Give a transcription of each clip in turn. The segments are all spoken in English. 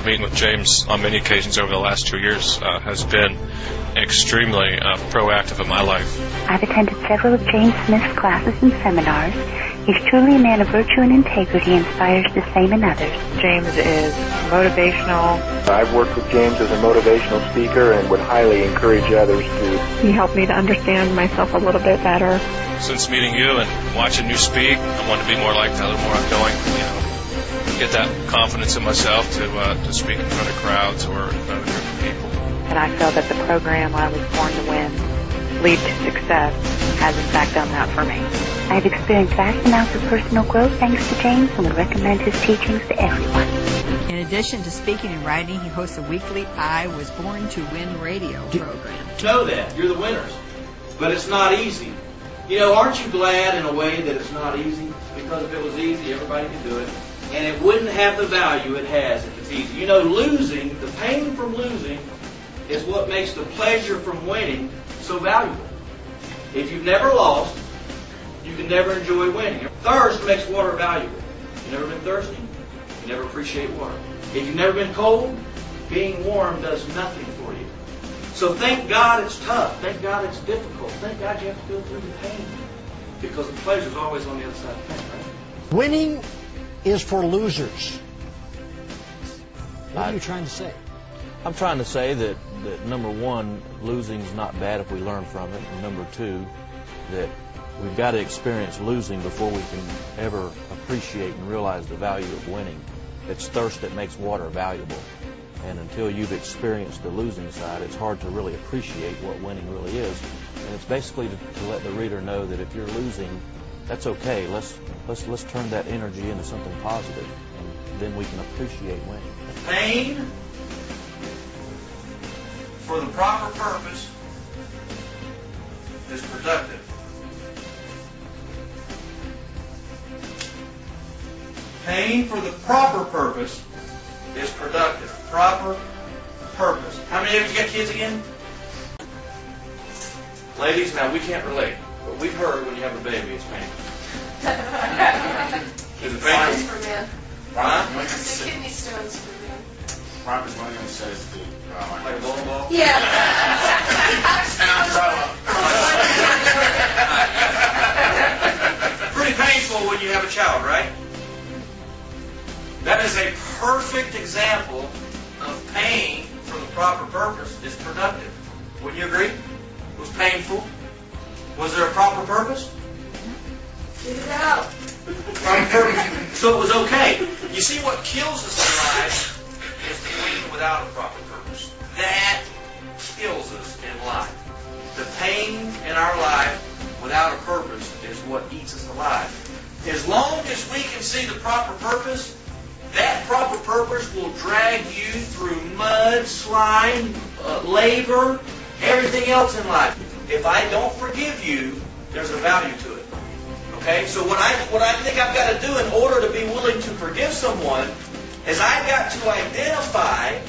Meeting with James on many occasions over the last 2 years has been extremely proactive in my life. I've attended several of James Smith's classes and seminars. He's truly a man of virtue and integrity, inspires the same in others. James is motivational. I've worked with James as a motivational speaker and would highly encourage others to. He helped me to understand myself a little bit better. Since meeting you and watching you speak, I want to be more like that, more outgoing, get that confidence in myself to speak in front of crowds or in front of a group of people. And I feel that the program I was born to win, Lead to Success, has in fact done that for me. I've experienced vast amounts of personal growth thanks to James and would recommend his teachings to everyone. In addition to speaking and writing, he hosts a weekly I Was Born to Win radio program. Know that. You're the winners. But it's not easy. You know, aren't you glad in a way that it's not easy? Because if it was easy, everybody could do it. And it wouldn't have the value it has if it's easy. You know, losing, the pain from losing, is what makes the pleasure from winning so valuable. If you've never lost, you can never enjoy winning. Thirst makes water valuable. You've never been thirsty, you never appreciate water. If you've never been cold, being warm does nothing for you. So thank God it's tough. Thank God it's difficult. Thank God you have to go through the pain. Because the pleasure is always on the other side of the pain, right? Winning is for losers. What are you trying to say? I'm trying to say that number one, losing is not bad if we learn from it. And number two, that we've got to experience losing before we can ever appreciate and realize the value of winning. It's thirst that makes water valuable. And until you've experienced the losing side, it's hard to really appreciate what winning really is. And it's basically to let the reader know that if you're losing, that's okay. Let's turn that energy into something positive, and then we can appreciate winning. Pain for the proper purpose is productive. Pain for the proper purpose is productive. Proper purpose. How many of you got kids again? Ladies, now we can't relate, but we've heard when you have a baby, it's painful. Is it painful? For men. Huh? The kidney stones for men. Robert Williams says the Like a bowling ball? Yeah. Pretty painful when you have a child, right? That is a perfect example of pain for the proper purpose. It's productive. Wouldn't you agree? It was painful. Was there a proper purpose? Get it out. Proper purpose. So it was okay. You see, what kills us in life is the pain without a proper purpose. That kills us in life. The pain in our life without a purpose is what eats us alive. As long as we can see the proper purpose, that proper purpose will drag you through mud, slime, labor, everything else in life. If I don't forgive you, there's a value to it. Okay? So what I think I've got to do in order to be willing to forgive someone is I've got to identify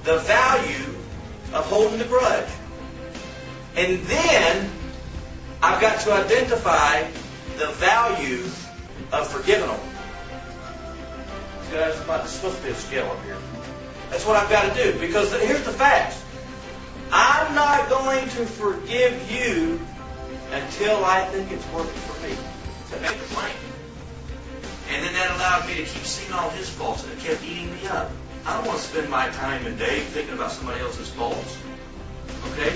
the value of holding the grudge. And then I've got to identify the value of forgiving them. Guys, there's supposed to be a scale up here. That's what I've got to do. Because here's the facts. I'm not going to forgive you until I think it's working for me. That makes it plain. And then that allowed me to keep seeing all his faults, and it kept eating me up. I don't want to spend my time and day thinking about somebody else's faults. Okay?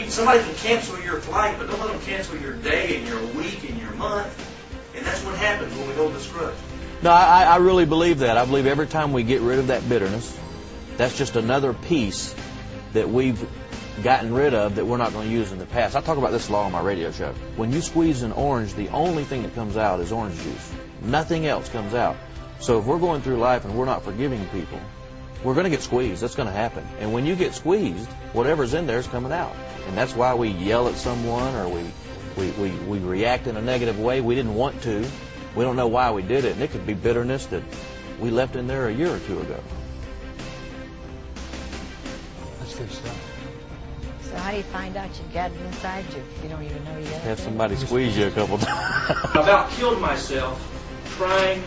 Somebody can cancel your flight, but don't let them cancel your day and your week and your month. And that's what happens when we hold this grudge. No, I really believe that. I believe every time we get rid of that bitterness, that's just another piece that we've gotten rid of that we're not going to use in the past. I talk about this a lot on my radio show. When you squeeze an orange, the only thing that comes out is orange juice. Nothing else comes out. So if we're going through life and we're not forgiving people, we're going to get squeezed. That's going to happen. And when you get squeezed, whatever's in there is coming out. And that's why we yell at someone or we react in a negative way. We didn't want to. We don't know why we did it. And it could be bitterness that we left in there a year or two ago. That's good stuff. So how do you find out you got it inside you if you don't even know you got it? Have somebody squeeze you a couple times. I've about killed myself trying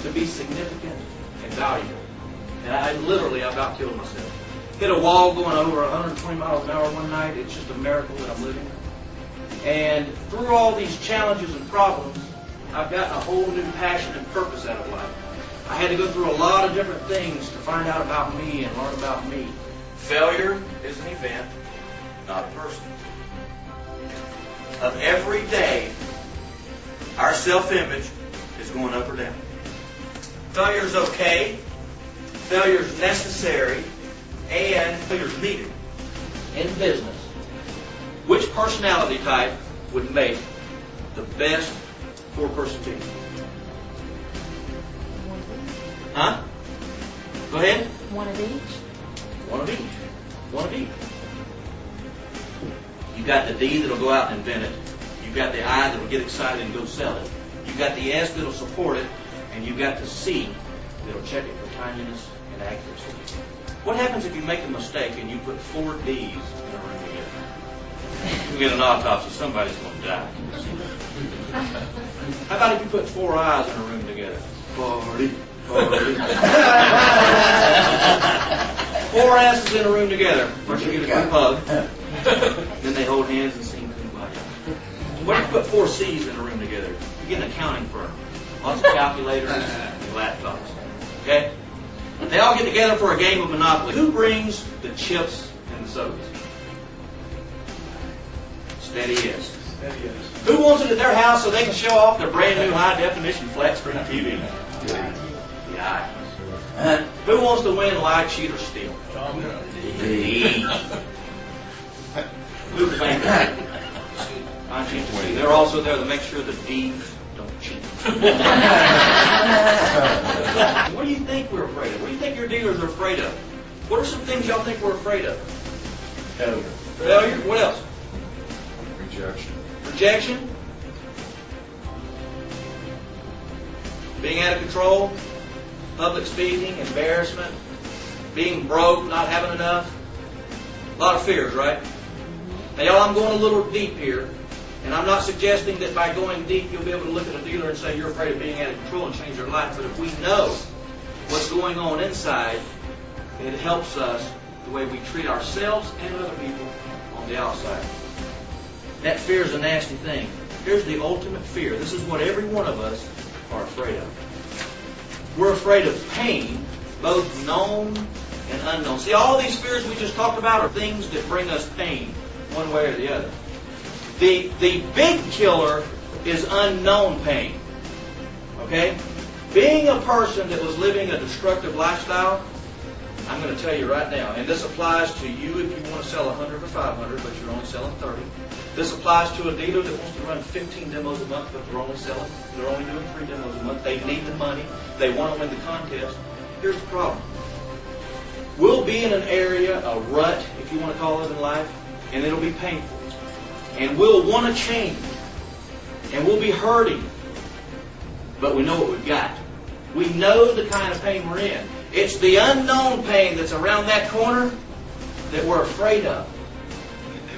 to be significant and valuable. And I literally, I about killed myself. Hit a wall going over 120 miles an hour one night. It's just a miracle that I'm living. And through all these challenges and problems, I've gotten a whole new passion and purpose out of life. I had to go through a lot of different things to find out about me and learn about me. Failure is an event, not a person. Of every day, our self-image is going up or down. Failure is okay, failure is necessary, and failure is needed. In business, which personality type would make the best four-person team? Huh? Go ahead. One of each. One of each. One of each. You've got the D that'll go out and invent it. You've got the I that'll get excited and go sell it. You've got the S that'll support it. And you've got the C that'll check it for timeliness and accuracy. What happens if you make a mistake and you put 4 Ds in a room together? You get an autopsy, somebody's going to die. How about if you put 4 I's in a room together? Party. 4 S's in a room together. First you get a group hug. Then they hold hands and sing Kumbaya. What if you put 4 C's in a room together? You get an accounting firm. Lots of calculators and laptops. Okay? They all get together for a game of Monopoly. Who brings the chips and the sodas? Steady yes. Who wants it at their house so they can show off their brand new high-definition flat-screen TV? Yeah. Who wants to win, lie, cheat, or steal? Who's playing that? They're also there to make sure the D's don't cheat. What do you think we're afraid of? What do you think your dealers are afraid of? What are some things y'all think we're afraid of? Failure. Failure? What else? Rejection. Rejection? Being out of control? Public speaking? Embarrassment? Being broke? Not having enough? A lot of fears, right? Now, y'all, I'm going a little deep here. And I'm not suggesting that by going deep you'll be able to look at a dealer and say you're afraid of being out of control and change their life. But if we know what's going on inside, it helps us the way we treat ourselves and other people on the outside. That fear is a nasty thing. Here's the ultimate fear. This is what every one of us are afraid of. We're afraid of pain, both known and unknown. See, all these fears we just talked about are things that bring us pain, one way or the other. The big killer is unknown pain. Okay? Being a person that was living a destructive lifestyle, I'm going to tell you right now, and this applies to you if you want to sell 100 or 500, but you're only selling 30. This applies to a dealer that wants to run 15 demos a month, but they're only doing 3 demos a month. They need the money. They want to win the contest. Here's the problem. We'll be in an area, a rut, if you want to call it in life, and it'll be painful. And we'll want to change. And we'll be hurting. But we know what we've got. We know the kind of pain we're in. It's the unknown pain that's around that corner that we're afraid of.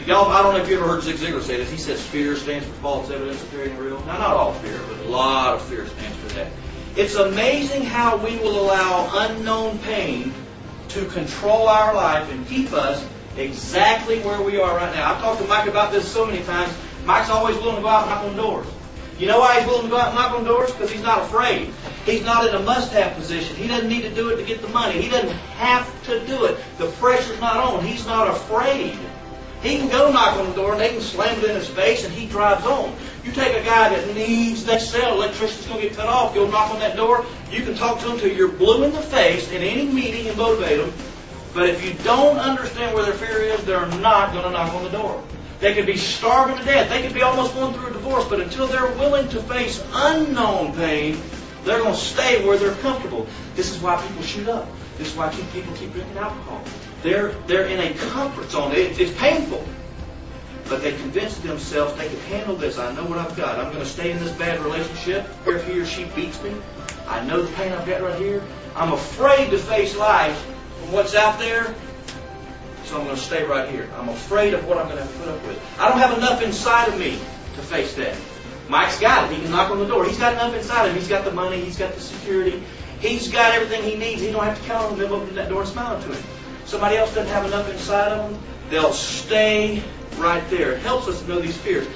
Y'all, I don't know if you ever heard Zig Ziglar say this. He says fear stands for false evidence appearing real. Now, not all fear, but a lot of fear stands for that. It's amazing how we will allow unknown pain to control our life and keep us exactly where we are right now. I've talked to Mike about this so many times. Mike's always willing to go out and knock on doors. You know why he's willing to go out and knock on doors? Because he's not afraid. He's not in a must-have position. He doesn't need to do it to get the money. He doesn't have to do it. The pressure's not on. He's not afraid. He can go knock on the door and they can slam it in his face and he drives on. You take a guy that needs that cell, electricity's going to get cut off, go knock on that door, you can talk to him till you're blue in the face in any meeting and motivate them. But if you don't understand where their fear is, they're not going to knock on the door. They could be starving to death. They could be almost going through a divorce. But until they're willing to face unknown pain, they're going to stay where they're comfortable. This is why people shoot up. This is why people keep drinking alcohol. They're in a comfort zone. It's painful. But they convince themselves they can handle this. I know what I've got. I'm going to stay in this bad relationship. If he or she beats me, I know the pain I've got right here. I'm afraid to face life from what's out there. So I'm going to stay right here. I'm afraid of what I'm going to have to put up with. I don't have enough inside of me to face that. Mike's got it. He can knock on the door. He's got enough inside of him. He's got the money. He's got the security. He's got everything he needs. He don't have to count on them opening that door and smiling to him. Somebody else doesn't have enough inside of them. They'll stay right there. It helps us to know these fears.